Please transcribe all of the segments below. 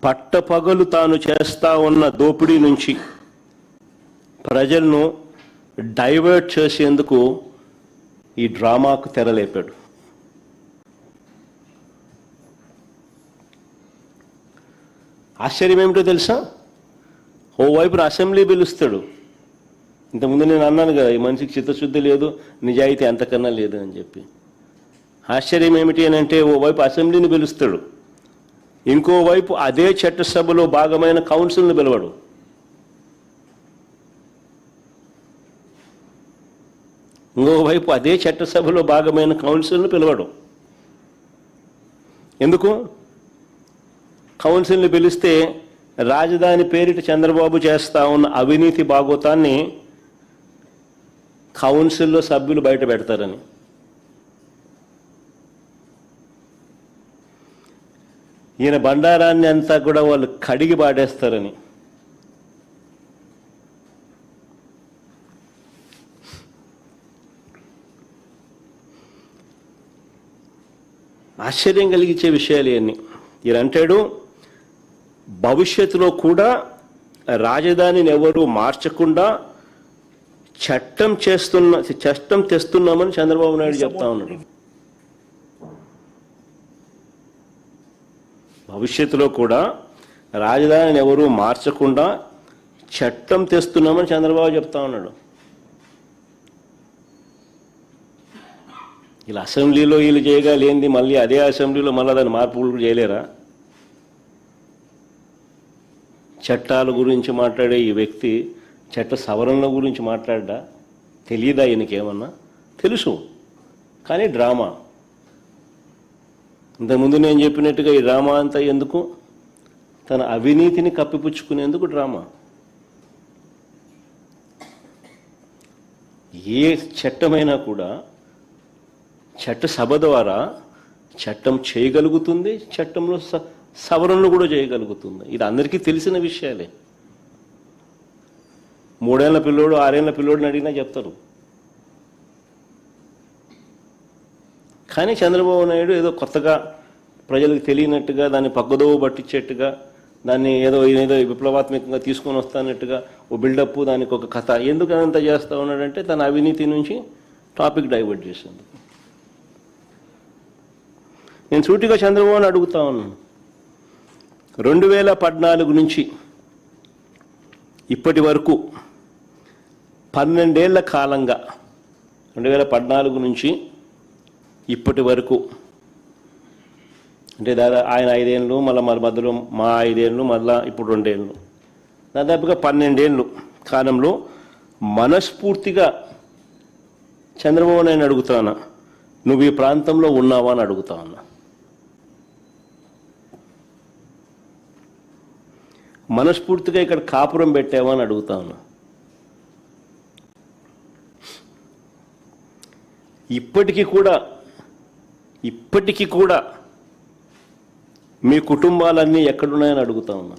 పట్టపగలు తాను చేస్తా ఉన్న దోపిడీ నుంచి ప్రజలను డైవర్ట్ చేసేందుకు ఈ డ్రామాకు తెరలేపాడు. ఆశ్చర్యం ఏమిటో తెలుసా? ఓవైపున అసెంబ్లీ పిలుస్తాడు. ఇంతకుముందు నేను అన్నాను కదా, ఈ మనిషికి చిత్తశుద్ధి లేదు, నిజాయితీ అంతకన్నా లేదు అని చెప్పి. ఆశ్చర్యం ఏమిటి అని అంటే, ఓవైపు అసెంబ్లీని పిలుస్తాడు, ఇంకోవైపు అదే చట్టసభలో భాగమైన కౌన్సిల్ని పిలవడు. ఇంకోవైపు అదే చట్టసభలో భాగమైన కౌన్సిల్ని పిలవడు. ఎందుకు? కౌన్సిల్ని పిలిస్తే రాజధాని పేరిట చంద్రబాబు చేస్తా ఉన్న అవినీతి బాగోతాన్ని కౌన్సిల్లో సభ్యులు బయట పెడతారని. ఈయన బండారాన్ని అంతా కూడా వాళ్ళు కడిగి పాడేస్తారని. ఆశ్చర్యం కలిగించే విషయాలు ఇవన్నీ. ఈయన అంటాడు, భవిష్యత్తులో కూడా రాజధానిని ఎవరు మార్చకుండా చట్టం తెస్తున్నామని చంద్రబాబు నాయుడు చెప్తా ఉన్నాడు. భవిష్యత్తులో కూడా రాజధానిని ఎవరు మార్చకుండా చట్టం తెస్తున్నామని చంద్రబాబు చెప్తా ఉన్నాడు. ఇలా అసెంబ్లీలో వీళ్ళు చేయగలేంది మళ్ళీ అదే అసెంబ్లీలో మళ్ళీ దాన్ని మార్పులు చేయలేరా? చట్టాల గురించి మాట్లాడే ఈ వ్యక్తి చట్ట సవరణల గురించి మాట్లాడ్డా? తెలియదా ఈయనకేమన్నా? తెలుసు, కానీ డ్రామా. ఇంతకుముందు నేను చెప్పినట్టుగా ఈ డ్రామా అంతా ఎందుకు? తన అవినీతిని కప్పిపుచ్చుకునేందుకు డ్రామా. ఏ చట్టమైనా కూడా చట్టసభ ద్వారా చట్టం చేయగలుగుతుంది, చట్టంలో సవరణలు కూడా చేయగలుగుతుంది. ఇది అందరికీ తెలిసిన విషయాలే. 3 ఏళ్ల పిల్లోడు 6 ఏళ్ల పిల్లోడిని అడిగినా చెప్తారు. కానీ చంద్రబాబు నాయుడు ఏదో కొత్తగా ప్రజలకు తెలియనట్టుగా, దాన్ని పక్కదోవ పట్టించేట్టుగా, దాన్ని ఏదో విప్లవాత్మకంగా తీసుకొని వస్తానట్టుగా ఓ బిల్డప్, దానికి ఒక కథ. ఎందుకు అంత చేస్తూ ఉన్నాడంటే తన అవినీతి నుంచి టాపిక్ డైవర్ట్ చేసేందుకు. నేను సూటిగా చంద్రబాబుని అడుగుతా ఉన్నాను, 2014 నుంచి ఇప్పటి వరకు 12 ఏళ్ల కాలంగా, 2014 నుంచి ఇప్పటి వరకు అంటే ఆయన 5 ఏళ్ళు, మళ్ళీ మధ్యలో మా 5 ఏళ్ళు, మళ్ళీ ఇప్పుడు 2 ఏళ్ళు, దాదాపుగా 12 ఏళ్ళు కాలంలో మనస్ఫూర్తిగా చంద్రబాబు నాయుడు అడుగుతానా, నువ్వు ఈ ప్రాంతంలో ఉన్నావా అని అడుగుతా ఉన్నా. మనస్ఫూర్తిగా ఇక్కడ కాపురం పెట్టావా అని అడుగుతా ఉన్నా. ఇప్పటికీ కూడా మీ కుటుంబాలన్నీ ఎక్కడున్నాయని అడుగుతా ఉన్నా.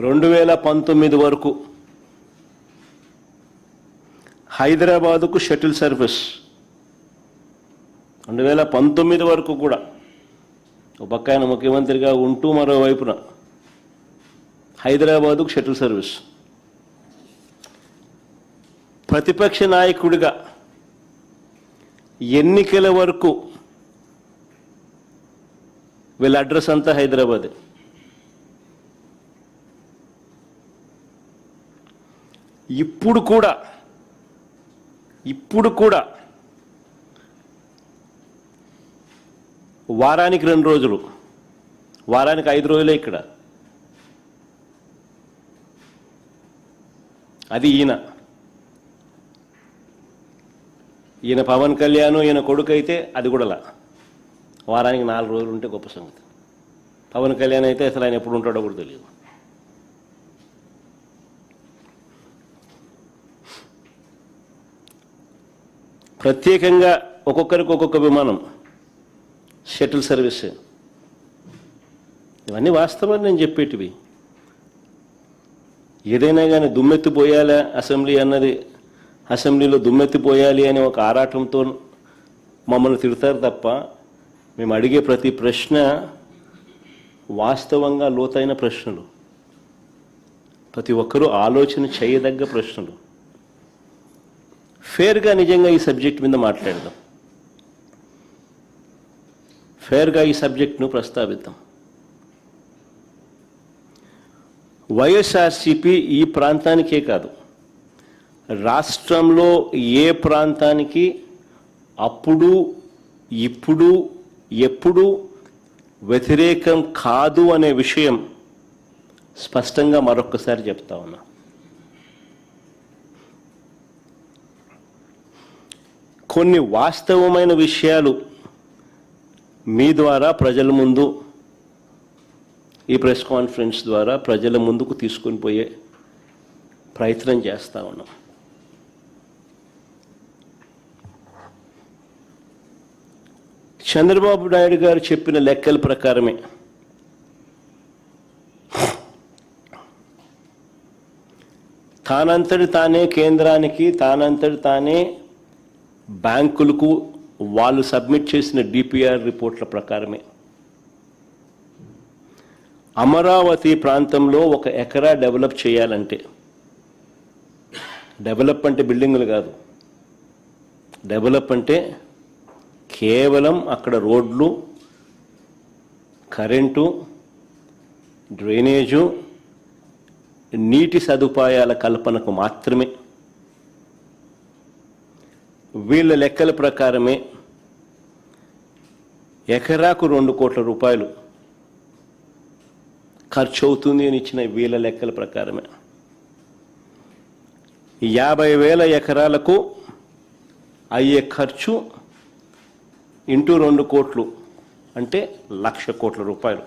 రెండు 2019 వరకు హైదరాబాదుకు షటిల్ సర్వీస్, 2019 వరకు కూడా ఒక పక్క ఆయన ముఖ్యమంత్రిగా ఉంటూ మరోవైపున హైదరాబాదుకు షటిల్ సర్వీస్. ప్రతిపక్ష నాయకుడిగా ఎన్నికల వరకు వీళ్ళ అడ్రస్ అంతా హైదరాబాదే. ఇప్పుడు కూడా వారానికి 2 రోజులు, వారానికి 5 రోజులే ఇక్కడ. అది ఈయన పవన్ కళ్యాణ్, ఈయన కొడుకు అయితే అది కూడా వారానికి 4 రోజులు ఉంటే గొప్ప సంగతి. పవన్ కళ్యాణ్ అయితే అసలు ఆయన ఎప్పుడు ఉంటాడో కూడా తెలియదు. ప్రత్యేకంగా ఒక్కొక్కరికి ఒక్కొక్క విమానం, షటిల్ సర్వీస్. ఇవన్నీ వాస్తవాలు నేను చెప్పేటివి. ఏదైనా కానీ దుమ్మెత్తిపోయాలా అసెంబ్లీ అన్నది, అసెంబ్లీలో దుమ్మెత్తిపోయాలి అనే ఒక ఆరాటంతో మమ్మల్ని తిడతారు తప్ప మేము అడిగే ప్రతి ప్రశ్న వాస్తవంగా లోతైన ప్రశ్నలు, ప్రతి ఒక్కరూ ఆలోచన చేయదగ్గ ప్రశ్నలు. ఫేర్గా నిజంగా ఈ సబ్జెక్ట్ మీద మాట్లాడదాం, ఫేర్గా ఈ సబ్జెక్ట్ను ప్రస్తావిద్దాం. వైఎస్ఆర్సీపీ ఈ ప్రాంతానికే కాదు, రాష్ట్రంలో ఏ ప్రాంతానికి అప్పుడు ఇప్పుడు ఎప్పుడు వ్యతిరేకం కాదు అనే విషయం స్పష్టంగా మరొక్కసారి చెప్తా ఉన్నా. కొన్ని వాస్తవమైన విషయాలు మీ ద్వారా ప్రజల ముందు, ఈ ప్రెస్ కాన్ఫరెన్స్ ద్వారా ప్రజల ముందుకు తీసుకొని పోయే ప్రయత్నం చేస్తూ ఉన్నాం. చంద్రబాబు నాయుడు గారు చెప్పిన లెక్కల ప్రకారమే తానంతటి తానే కేంద్రానికి, తానంతటి తానే బ్యాంకులకు వాళ్ళు సబ్మిట్ చేసిన డిపిఆర్ రిపోర్ట్ల ప్రకారమే అమరావతి ప్రాంతంలో 1 ఎకరా డెవలప్ చేయాలంటే, డెవలప్ అంటే బిల్డింగులు కాదు, డెవలప్ అంటే కేవలం అక్కడ రోడ్లు, కరెంటు, డ్రైనేజు, నీటి సదుపాయాల కల్పనకు మాత్రమే. వీళ్ళ లెక్కల ప్రకారమే ఎకరాకు 2 కోట్ల రూపాయలు ఖర్చు అవుతుంది అని ఇచ్చిన వీళ్ళ లెక్కల ప్రకారమే 50,000 ఎకరాలకు అయ్యే ఖర్చు ఇంటూ 2 కోట్లు అంటే 1,00,000 కోట్ల రూపాయలు.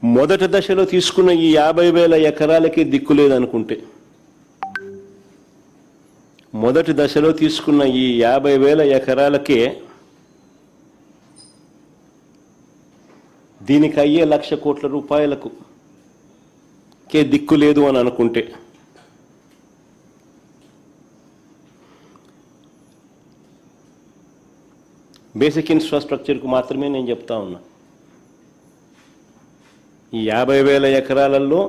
మొదటి దశలో తీసుకున్న ఈ 50,000 ఎకరాలకి దిక్కు లేదనుకుంటే, మొదటి దశలో తీసుకున్న ఈ 50,000 ఎకరాలకే దీనికి అయ్యే 1,00,000 కోట్ల రూపాయలకు దిక్కు లేదు అని అనుకుంటే, బేసిక్ ఇన్ఫ్రాస్ట్రక్చర్కు మాత్రమే నేను చెప్తా ఉన్నా. ఈ 50,000 ఎకరాలలో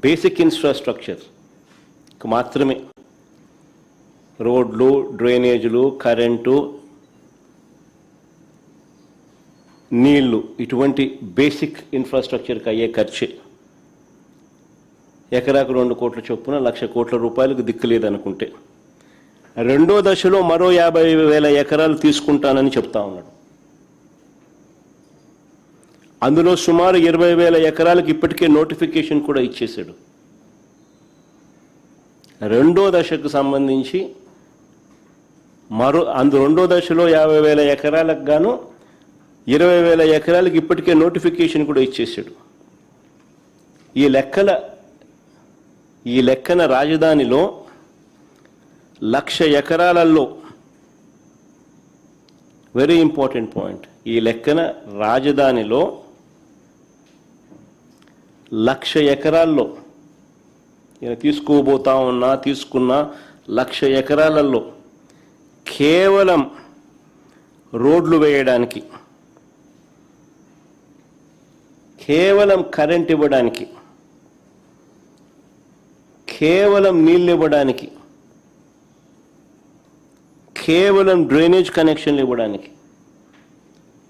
బేసిక్ ఇన్ఫ్రాస్ట్రక్చర్కు మాత్రమే రోడ్లు, డ్రైనేజీలు, కరెంటు, నీళ్లు, ఇటువంటి బేసిక్ ఇన్ఫ్రాస్ట్రక్చర్కి అయ్యే ఖర్చే ఎకరాకు 2 కోట్ల చొప్పున 1,00,000 కోట్ల రూపాయలకు దిక్కు లేదనుకుంటే, రెండో దశలో మరో 50,000 ఎకరాలు తీసుకుంటానని చెప్తా ఉన్నాడు. అందులో సుమారు 20,000 ఎకరాలకు ఇప్పటికే నోటిఫికేషన్ కూడా ఇచ్చేశాడు. రెండో దశకు సంబంధించి రెండో దశలో 50,000 ఎకరాలకు గాను 20,000 ఎకరాలకు ఇప్పటికే నోటిఫికేషన్ కూడా ఇచ్చేశాడు. ఈ లెక్కన రాజధానిలో 1,00,000 ఎకరాలలో, వెరీ ఇంపార్టెంట్ పాయింట్, ఈ లెక్కన రాజధానిలో 1,00,000 ఎకరాల్లో తీసుకున్న 1,00,000 ఎకరాలలో కేవలం రోడ్లు వేయడానికి, కేవలం కరెంట్ ఇవ్వడానికి, కేవలం నీళ్ళు ఇవ్వడానికి, కేవలం డ్రైనేజ్ కనెక్షన్లు ఇవ్వడానికి,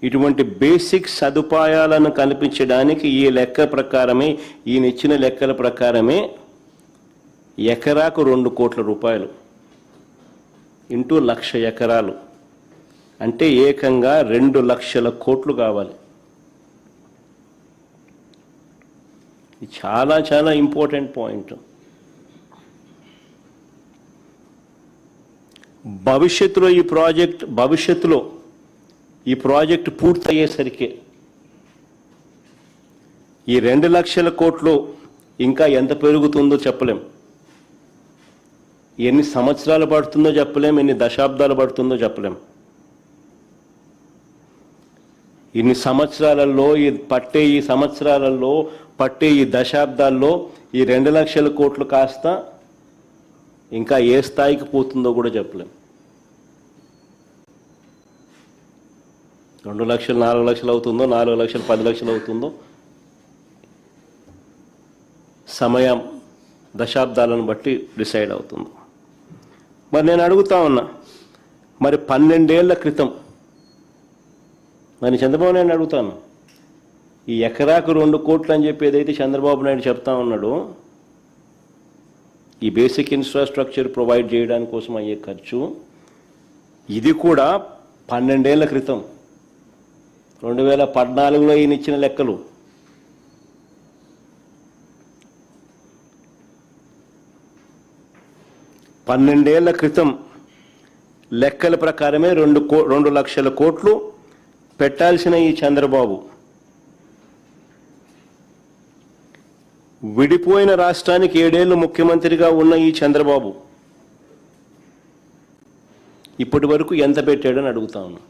ఇటువంటి బేసిక్ సదుపాయాలను కల్పించడానికి ఈ లెక్క ప్రకారమే, ఈయన ఇచ్చిన లెక్కల ప్రకారమే ఎకరాకు 2 కోట్ల రూపాయలు ఇంటూ 1,00,000 ఎకరాలు అంటే ఏకంగా 2,00,000 కోట్లు కావాలి. చాలా చాలా ఇంపార్టెంట్ పాయింట్. భవిష్యత్తులో ఈ ప్రాజెక్ట్ పూర్తయ్యేసరికి ఈ 2,00,000 కోట్లు ఇంకా ఎంత పెరుగుతుందో చెప్పలేం, ఎన్ని సంవత్సరాలు పడుతుందో చెప్పలేం, ఎన్ని దశాబ్దాలు పడుతుందో చెప్పలేం. ఇన్ని సంవత్సరాలలో పట్టే ఈ దశాబ్దాల్లో ఈ 2,00,000 కోట్లు కాస్త ఇంకా ఏ స్థాయికి పోతుందో కూడా చెప్పలేం. 2 లక్షలు 4 లక్షలు అవుతుందో, 4 లక్షలు 10 లక్షలు అవుతుందో, సమయం దశాబ్దాలను బట్టి డిసైడ్ అవుతుంది. మరి నేను అడుగుతా ఉన్నా, మరి 12 ఏళ్ల క్రితం మరి చంద్రబాబు నాయుడు అడుగుతాను, ఈ ఎకరాకు 2 కోట్లు అని చెప్పి ఏదైతే చంద్రబాబు నాయుడు చెప్తా ఉన్నాడో, ఈ బేసిక్ ఇన్ఫ్రాస్ట్రక్చర్ ప్రొవైడ్ చేయడానికి కోసం అయ్యే ఖర్చు, ఇది కూడా 12 ఏళ్ల క్రితం 2014లో ఈయన ఇచ్చిన లెక్కలు. పన్నెండేళ్ల క్రితం లెక్కల ప్రకారమే 2 లక్షల కోట్లు పెట్టాల్సిన ఈ చంద్రబాబు విడిపోయిన రాష్ట్రానికి 7 ఏళ్లు ముఖ్యమంత్రిగా ఉన్న ఈ చంద్రబాబు ఇప్పటి వరకు ఎంత పెట్టాడని అడుగుతా ఉన్నా.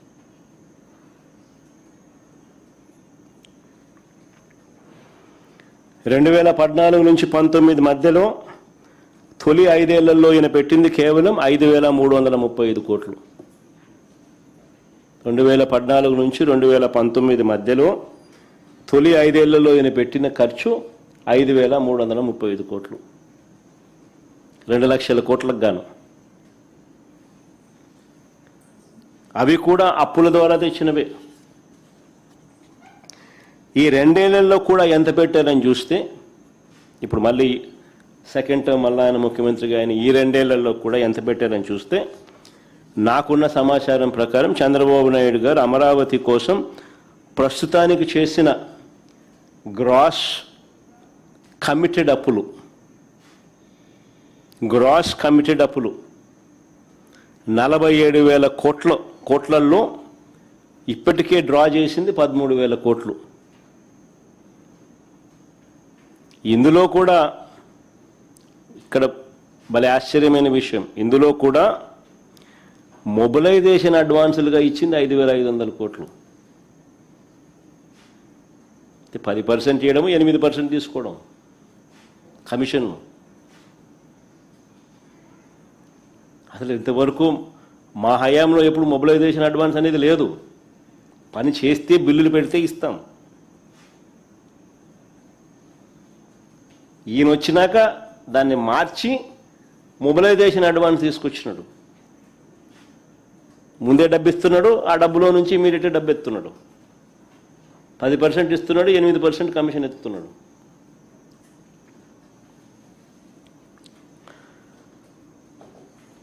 రెండు 2014 నుంచి 19 మధ్యలో తొలి 5 ఏళ్లలో ఈయన పెట్టింది కేవలం 5,335 కోట్లు. 2014 నుంచి 2019 మధ్యలో తొలి 5 ఏళ్లలో ఈయన పెట్టిన ఖర్చు 5,335 కోట్లు, 2 లక్షల కోట్లకు గాను. అవి కూడా అప్పుల ద్వారా తెచ్చినవే. ఈ 2 ఏళ్లలో కూడా ఎంత పెట్టారని చూస్తే, ఇప్పుడు మళ్ళీ సెకండ్ టర్మ్ మళ్ళీ ఆయన ముఖ్యమంత్రిగా ఆయన ఈ 2 ఏళ్లలో కూడా ఎంత పెట్టారని చూస్తే, నాకున్న సమాచారం ప్రకారం చంద్రబాబు నాయుడు గారు అమరావతి కోసం ప్రస్తుతానికి చేసిన గ్రాస్ కమిటెడ్ అప్పులు 47,000 కోట్లలో ఇప్పటికే డ్రా చేసింది 13,000 కోట్లు. ఇందులో కూడా ఇక్కడ భలే ఆశ్చర్యమైన విషయం, ఇందులో కూడా మొబిలైజేషన్ అడ్వాన్సులుగా ఇచ్చింది 5,500 కోట్లు. 10% చేయడము, 8% తీసుకోవడం కమిషన్. అసలు ఇంతవరకు మా హయాంలో ఎప్పుడు మొబిలైజేషన్ అడ్వాన్స్ అనేది లేదు. పని చేస్తే బిల్లులు పెడితే ఇస్తాం. ఈయన వచ్చినాక దాన్ని మార్చి మొబిలైజేషన్ అడ్వాన్స్ తీసుకొచ్చినాడు. ముందే డబ్బు ఇస్తున్నాడు, ఆ డబ్బులో నుంచి ఇమీడియట్గా డబ్బు ఎత్తున్నాడు. 10% ఇస్తున్నాడు, 8% కమిషన్ ఎత్తున్నాడు.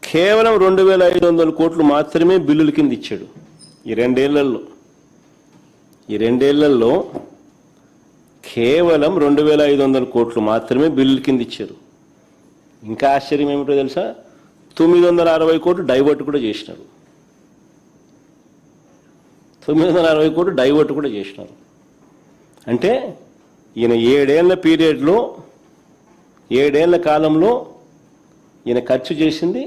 కేవలం 2,500 కోట్లు మాత్రమే బిల్లుల కింద ఇచ్చాడు ఈ 2 ఏళ్లలో. ఈ 2 ఏళ్లలో కేవలం 2,500 కోట్లు మాత్రమే బిల్లుల కింద ఇచ్చారు. ఇంకా ఆశ్చర్యం ఏమిటో తెలుసా, 960 కోట్లు డైవర్ట్ కూడా చేసినారు. 960 కోట్లు డైవర్ట్ కూడా చేసినారు. అంటే ఈయన 7 ఏళ్ల పీరియడ్లో, 7 ఏళ్ల కాలంలో ఈయన ఖర్చు చేసింది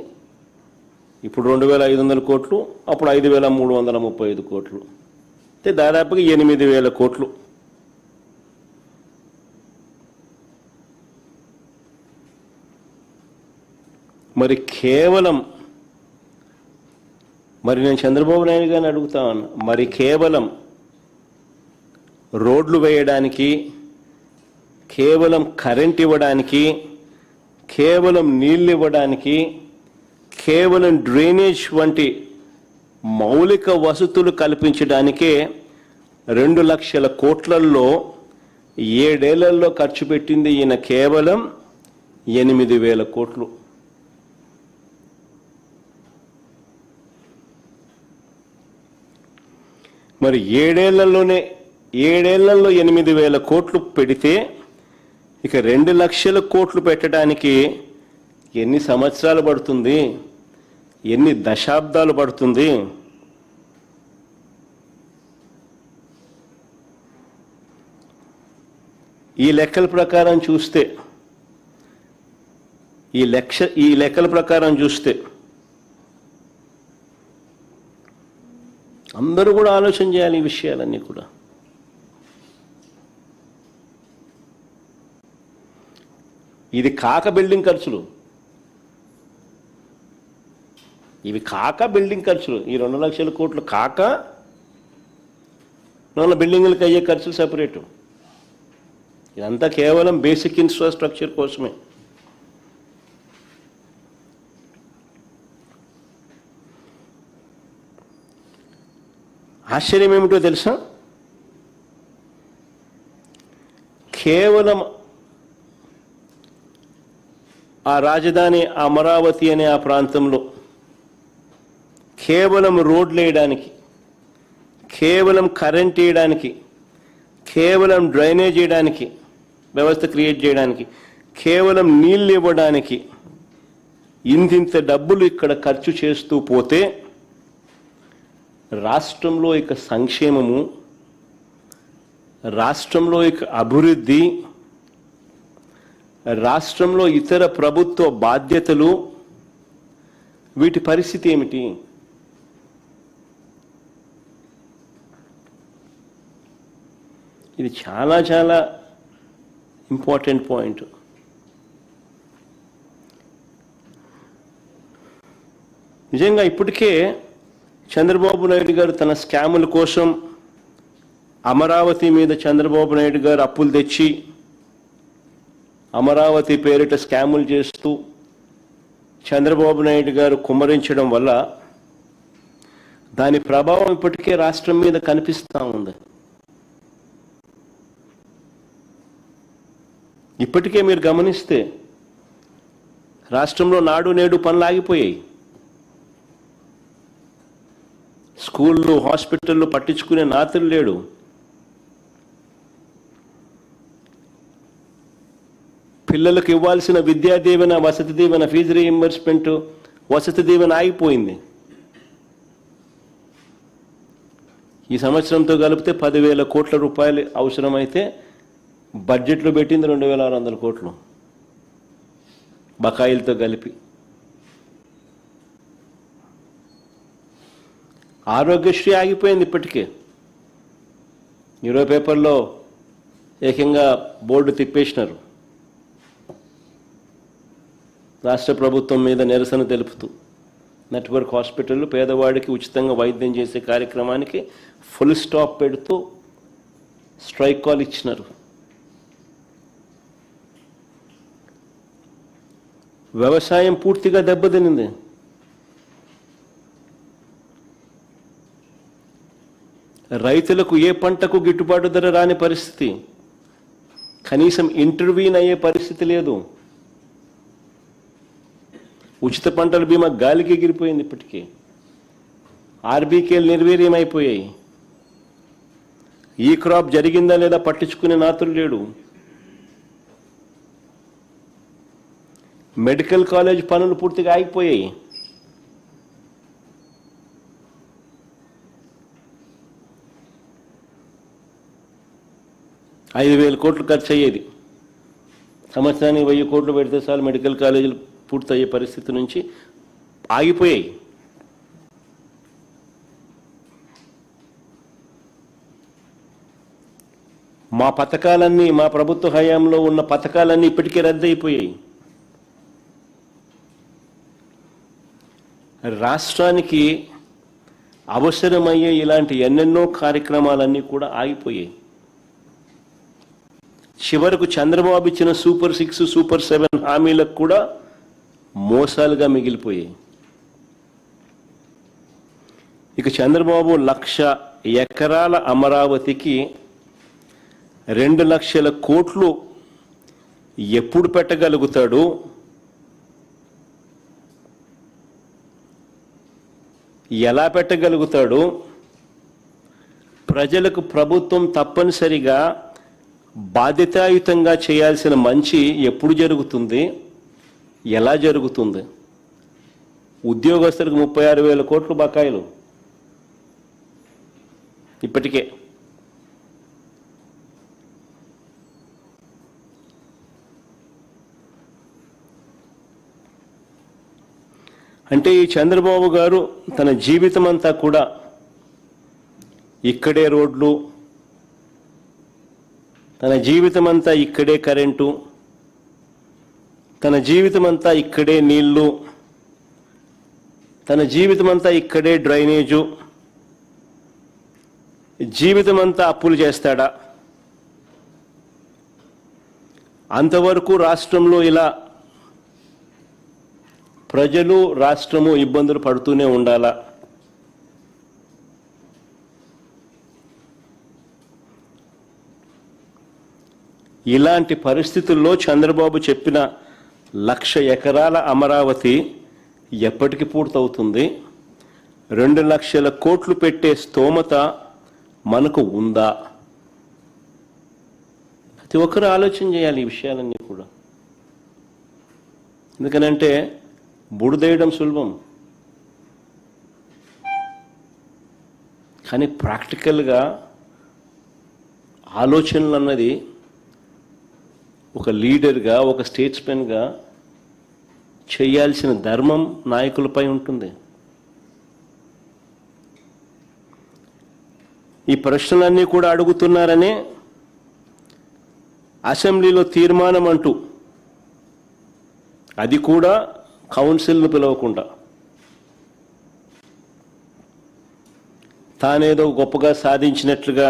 ఇప్పుడు 2,500 కోట్లు, అప్పుడు 5,335 కోట్లు, అంటే దాదాపుగా 8,000 కోట్లు. మరి కేవలం, మరి నేను చంద్రబాబు నాయుడు గారిని అడుగుతా ఉన్నా, మరి కేవలం రోడ్లు వేయడానికి, కేవలం కరెంట్ ఇవ్వడానికి, కేవలం నీళ్ళు ఇవ్వడానికి, కేవలం డ్రైనేజ్ వంటి మౌలిక వసతులు కల్పించడానికే 2 లక్షల కోట్లలో 7 ఏళ్లలో ఖర్చు పెట్టింది ఈయన కేవలం 8,000 కోట్లు. మరి 7 ఏళ్లలో 8,000 కోట్లు పెడితే, ఇక 2 లక్షల కోట్లు పెట్టడానికి ఎన్ని సంవత్సరాలు పడుతుంది, ఎన్ని దశాబ్దాలు పడుతుంది? ఈ లెక్కల ప్రకారం చూస్తే అందరూ కూడా ఆలోచన చేయాలి ఈ విషయాలన్నీ కూడా. ఇది కాక బిల్డింగ్ ఖర్చులు. ఇవి కాక బిల్డింగ్ ఖర్చులు, ఈ 2 లక్షల కోట్లు కాక నన్ను బిల్డింగులకు అయ్యే ఖర్చులు సపరేటు. ఇదంతా కేవలం బేసిక్ ఇన్ఫ్రాస్ట్రక్చర్ కోసమే. ఆశ్చర్యం ఏమిటో తెలుసా? కేవలం ఆ రాజధాని అమరావతి అనే ఆ ప్రాంతంలో కేవలం రోడ్లు వేయడానికి, కేవలం కరెంట్ వేయడానికి, కేవలం డ్రైనేజ్ చేయడానికి, వ్యవస్థ క్రియేట్ చేయడానికి, కేవలం నీళ్ళు ఇవ్వడానికి ఇంతింత డబ్బులు ఇక్కడ ఖర్చు చేస్తూ పోతే రాష్ట్రంలో ఇక సంక్షేమము, రాష్ట్రంలో ఇక అభివృద్ధి, రాష్ట్రంలో ఇతర ప్రభుత్వ బాధ్యతలు, వీటి పరిస్థితి ఏమిటి? ఇది చాలా చాలా ఇంపార్టెంట్ పాయింట్. నిజంగా ఇప్పటికే చంద్రబాబు నాయుడు గారు తన స్కాముల కోసం అమరావతి మీద చంద్రబాబు నాయుడు గారు అప్పులు తెచ్చి అమరావతి పేరిట స్కాములు చేస్తూ చంద్రబాబు నాయుడు గారు కుమ్మరించడం వల్ల దాని ప్రభావం ఇప్పటికే రాష్ట్రం మీద కనిపిస్తూ ఉంది. ఇప్పటికే మీరు గమనిస్తే రాష్ట్రంలో నాడు నేడు పనులు ఆగిపోయాయి. స్కూళ్ళు, హాస్పిటళ్ళు పట్టించుకునే నాతులు లేడు. పిల్లలకు ఇవ్వాల్సిన విద్యా దీవెన, వసతి దీవెన, ఫీజు రీయింబర్స్మెంట్, వసతి దీవెన ఆగిపోయింది. ఈ సంవత్సరంతో కలిపితే 10,000 కోట్ల రూపాయలు అవసరమైతే బడ్జెట్లో పెట్టింది 2,600 కోట్లు బకాయిలతో కలిపి. ఆరోగ్యశ్రీ ఆగిపోయింది ఇప్పటికే. ఈరోజు పేపర్లో ఏకంగా బోర్డు తిప్పేసినారు రాష్ట్ర ప్రభుత్వం మీద నిరసన తెలుపుతూ. నెట్వర్క్ హాస్పిటళ్ళు పేదవాడికి ఉచితంగా వైద్యం చేసే కార్యక్రమానికి ఫుల్ స్టాప్ పెడుతూ స్ట్రైక్ కాల్ ఇచ్చినారు. వ్యవసాయం పూర్తిగా దెబ్బతినింది. రైతులకు ఏ పంటకు గిట్టుబాటు ధర రాని పరిస్థితి, కనీసం ఇంటర్వ్యూన్ అయ్యే పరిస్థితి లేదు. ఉచిత పంటల బీమా గాలికి ఎగిరిపోయింది. ఇప్పటికీ ఆర్బీకేలు నిర్వీర్యమైపోయాయి. ఈ క్రాప్ జరిగిందా లేదా పట్టించుకునే నాతులు లేడు. మెడికల్ కాలేజ్ పనులు పూర్తిగా ఆగిపోయాయి. $5,000 కోట్లు ఖర్చు అయ్యేది. సంవత్సరానికి 1000 కోట్లు పెడితే చాలు మెడికల్ కాలేజీలు పూర్తయ్యే పరిస్థితి నుంచి ఆగిపోయాయి. మా పథకాలన్నీ, మా ప్రభుత్వ హయాంలో ఉన్న పథకాలన్నీ ఇప్పటికే రద్దయిపోయాయి. రాష్ట్రానికి అవసరమయ్యే ఇలాంటి ఎన్నెన్నో కార్యక్రమాలన్నీ కూడా ఆగిపోయాయి. చివరకు చంద్రబాబు ఇచ్చిన సూపర్ 6, సూపర్ 7 హామీలకు కూడా మోసాలుగా మిగిలిపోయాయి. ఇక చంద్రబాబు 1,00,000 ఎకరాల అమరావతికి 2 లక్షల కోట్లు ఎప్పుడు పెట్టగలుగుతాడు? ఎలా పెట్టగలుగుతాడు? ప్రజలకు ప్రభుత్వం తప్పనిసరిగా బాధ్యతాయుతంగా చేయాల్సిన మంచి ఎప్పుడు జరుగుతుంది? ఎలా జరుగుతుంది? ఉద్యోగస్తులకు 36,000 కోట్లు బకాయిలు ఇప్పటికే. అంటే ఈ చంద్రబాబు గారు తన జీవితం అంతా కూడా ఇక్కడే రోడ్లు, తన జీవితం అంతా ఇక్కడే కరెంటు, తన జీవితం అంతా ఇక్కడే నీళ్లు, తన జీవితం అంతా ఇక్కడే డ్రైనేజు, జీవితం అంతా అప్పులు చేస్తాడా? అంతవరకు రాష్ట్రంలో ఇలా ప్రజలు రాష్ట్రము ఇబ్బందులు పడుతూనే ఉండాలా? ఇలాంటి పరిస్థితుల్లో చంద్రబాబు చెప్పిన 1,00,000 ఎకరాల అమరావతి ఎప్పటికి పూర్తవుతుంది? 2 లక్షల కోట్లు పెట్టే స్తోమత మనకు ఉందా? ప్రతి ఒక్కరు ఆలోచన చేయాలి ఈ విషయాలన్నీ కూడా. ఎందుకనంటే బుడిదేయడం సులభం, కానీ ప్రాక్టికల్గా ఆలోచనలు అన్నది ఒక లీడర్గా, ఒక స్టేట్స్మెన్గా చేయాల్సిన ధర్మం నాయకులపై ఉంటుంది. ఈ ప్రశ్నలన్నీ కూడా అడుగుతున్నారనే అసెంబ్లీలో తీర్మానం అంటూ, అది కూడా కౌన్సిల్ను పిలవకుండా, తానేదో గొప్పగా సాధించినట్లుగా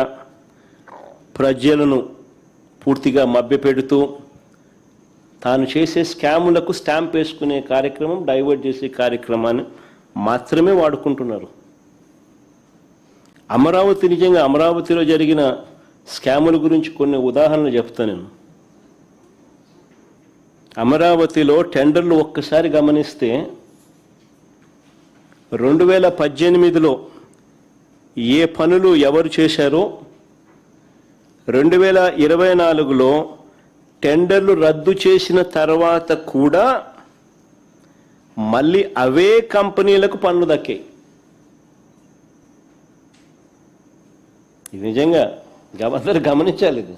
ప్రజలను పూర్తిగా మభ్యపెడుతూ తాను చేసే స్కాములకు స్టాంప్ వేసుకునే కార్యక్రమం, డైవర్ట్ చేసే కార్యక్రమాన్ని మాత్రమే వాడుకుంటున్నారు. అమరావతి, నిజంగా అమరావతిలో జరిగిన స్కాముల గురించి కొన్ని ఉదాహరణలు చెప్తాను నేను. అమరావతిలో టెండర్లు ఒక్కసారి గమనిస్తే 2018లో ఏ పనులు ఎవరు చేశారో 2024లో టెండర్లు రద్దు చేసిన తర్వాత కూడా మళ్ళీ అవే కంపెనీలకు పనులు దక్కాయి. ఇది నిజంగా అందరూ గమనించాలి. ఇది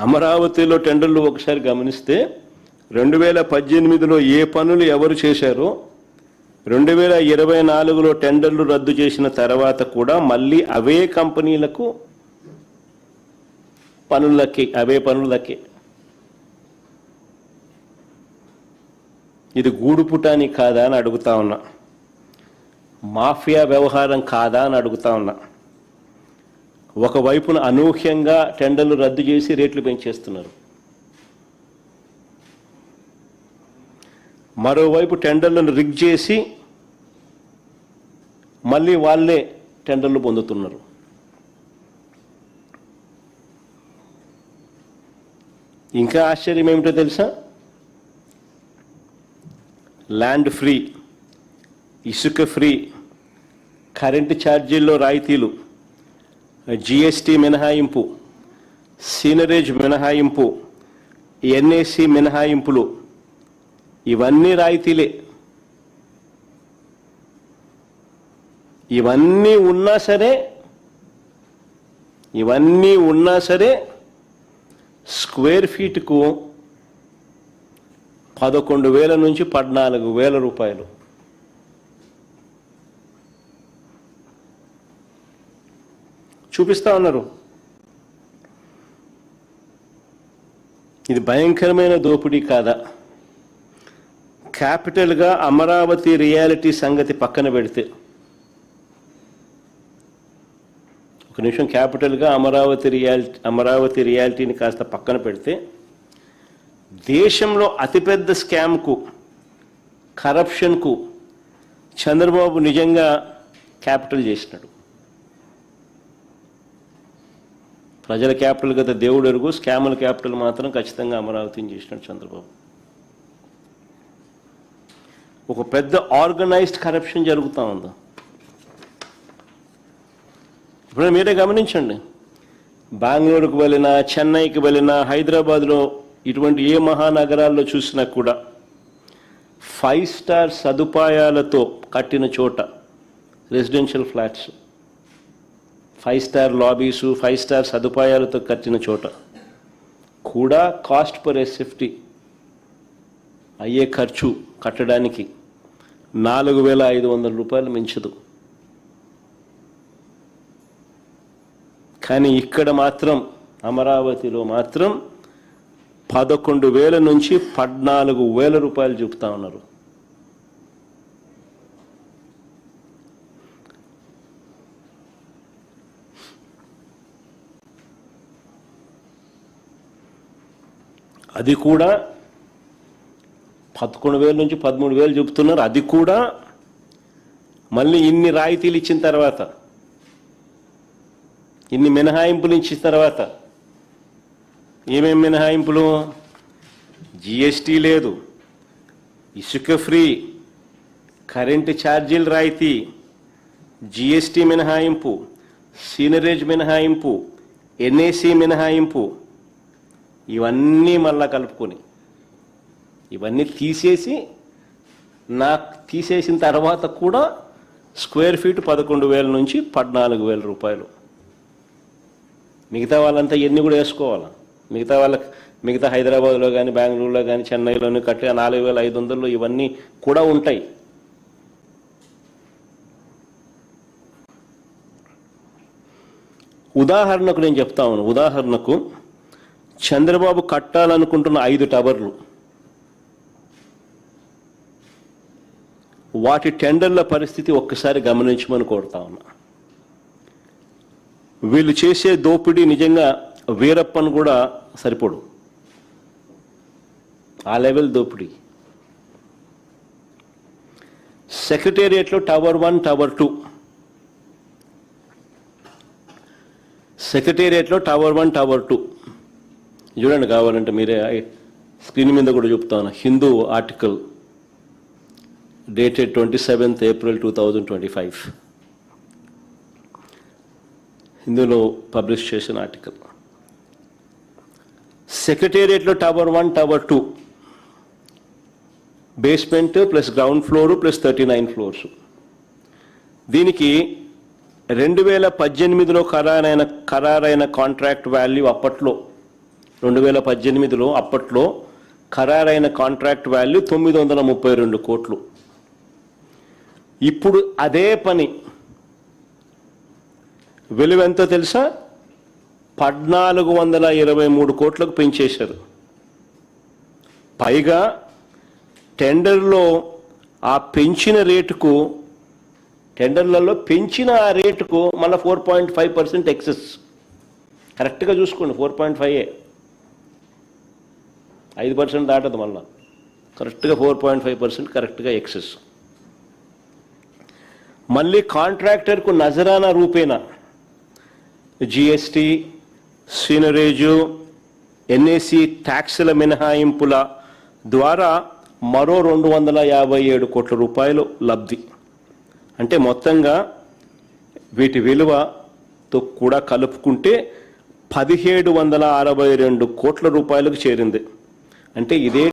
అమరావతిలో టెండర్లు ఒకసారి గమనిస్తే 2018లో ఏ పనులు ఎవరు చేశారో 2024లో టెండర్లు రద్దు చేసిన తర్వాత కూడా మళ్ళీ అవే కంపెనీలకు పనులు దక్కాయి, అవే పనులు దక్కాయి. ఇది గూడుపుటాని కాదా అని అడుగుతా ఉన్నా, మాఫియా వ్యవహారం కాదా అని అడుగుతా ఉన్నా. ఒకవైపున అనూహ్యంగా టెండర్లు రద్దు చేసి రేట్లు పెంచేస్తున్నారు, మరోవైపు టెండర్లను రిగ్ చేసి మళ్ళీ వాళ్ళే టెండర్లు పొందుతున్నారు. ఇంకా ఆశ్చర్యం ఏమిటో తెలుసా? ల్యాండ్ ఫ్రీ, ఇసుక ఫ్రీ, కరెంటు ఛార్జీల్లో రాయితీలు, జిఎస్టీ మినహాయింపు, సీనరేజ్ మినహాయింపు, ఎన్ఏసి మినహాయింపులు, ఇవన్నీ రాయితీలే. ఇవన్నీ ఉన్నా సరే స్క్వేర్ ఫీట్కు 11,000 నుంచి 14,000 రూపాయలు. చూపిస్తా ఉన్నారు. ఇది భయంకరమైన దోపిడీ కాదా? క్యాపిటల్గా అమరావతి రియాలిటీ సంగతి పక్కన పెడితే, ఒక నిమిషం క్యాపిటల్గా అమరావతి రియాలిటీని కాస్త పక్కన పెడితే, దేశంలో అతిపెద్ద స్కామ్కు, కరప్షన్కు చంద్రబాబు నిజంగా క్యాపిటల్ చేసినాడు. ప్రజల క్యాపిటల్ కదా దేవుడు ఎరుగు, స్కాముల క్యాపిటల్ మాత్రం ఖచ్చితంగా అమరావతిని చేసినాడు చంద్రబాబు. ఒక పెద్ద ఆర్గనైజ్డ్ కరప్షన్ జరుగుతూ ఉంది. ఇప్పుడు మీరే గమనించండి, బెంగళూరుకు వెళ్ళినా, చెన్నైకి వెళ్ళినా, హైదరాబాద్లో ఇటువంటి ఏ మహానగరాల్లో చూసినా కూడా 5 స్టార్ సదుపాయాలతో కట్టిన చోట, రెసిడెన్షియల్ ఫ్లాట్స్, 5 స్టార్ లాబీసు, 5 స్టార్ సదుపాయాలతో కట్టిన చోట కూడా కాస్ట్ పర్ ఎస్ఎఫ్టీ అయ్యే ఖర్చు కట్టడానికి 4,500 రూపాయలు మించదు. కానీ ఇక్కడ మాత్రం, అమరావతిలో మాత్రం 11,000 నుంచి 14,000 రూపాయలు చూపుతా ఉన్నారు. అది కూడా 11,000 నుంచి 13,000 చూపుతున్నారు. అది కూడా మళ్ళీ ఇన్ని రాయితీలు ఇచ్చిన తర్వాత, ఇన్ని మినహాయింపులు ఇచ్చిన తర్వాత. ఏమేమి మినహాయింపులు? జిఎస్టీ లేదు, ఇసుక ఫ్రీ, కరెంటు ఛార్జీలు రాయితీ, జిఎస్టీ మినహాయింపు, సీనరేజ్ మినహాయింపు, ఎన్ఏసి మినహాయింపు, ఇవన్నీ మళ్ళా కలుపుకొని ఇవన్నీ తీసేసిన తర్వాత కూడా స్క్వేర్ ఫీట్ 11,000 నుంచి 14,000 రూపాయలు. మిగతా వాళ్ళంతా ఎన్ని కూడా వేసుకోవాలా. మిగతా హైదరాబాద్లో కానీ, బెంగళూరులో కానీ, చెన్నైలోని కట్టే 4,500 ఇవన్నీ కూడా ఉంటాయి. ఉదాహరణకు నేను చెప్తా ఉన్నాను. ఉదాహరణకు చంద్రబాబు కట్టాలనుకుంటున్న 5 టవర్లు, వాటి టెండర్ల పరిస్థితి ఒక్కసారి గమనించమని కోరుతా ఉన్నా. వీళ్ళు చేసే దోపిడీ నిజంగా వీరప్పను కూడా సరిపోడు, ఆ లెవెల్ దోపిడీ. సెక్రటేరియట్లో టవర్ 1, టవర్ 2, సెక్రటేరియట్లో టవర్ 1, టవర్ 2 చూడండి. కావాలంటే మీరే స్క్రీన్ మీద కూడా చెప్తాను. Hindu article dated 27th April 2025, హిందూలో పబ్లిష్ చేసిన ఆర్టికల్. సెక్రటేరియట్లో tower 1, tower 2, basement plus ground floor plus 39 floors. దీనికి 2018లో ఖరారైన కాంట్రాక్ట్ వాల్యూ అప్పట్లో 2018లో అప్పట్లో ఖరారైన కాంట్రాక్ట్ వాల్యూ 932 కోట్లు. ఇప్పుడు అదే పని విలువ ఎంతో తెలుసా? 1,423 కోట్లకు పెంచేశారు. పైగా టెండర్లో ఆ పెంచిన రేటుకు, టెండర్లలో పెంచిన ఆ రేటుకు మళ్ళీ 4.5% ఎక్సెస్. కరెక్ట్గా చూసుకోండి, 4.5, 5% దాటదు. మళ్ళా కరెక్ట్గా 4.5% కరెక్ట్గా ఎక్సెస్. మళ్ళీ కాంట్రాక్టర్కు నజరానా రూపేణా జిఎస్టీ, సీనరేజు, ఎన్ఏసి ట్యాక్సుల మినహాయింపుల ద్వారా మరో 257 కోట్ల రూపాయలు లబ్ధి. అంటే మొత్తంగా వీటి విలువతో కూడా కలుపుకుంటే 1,762 కోట్ల రూపాయలకు చేరింది. అంటే ఇదే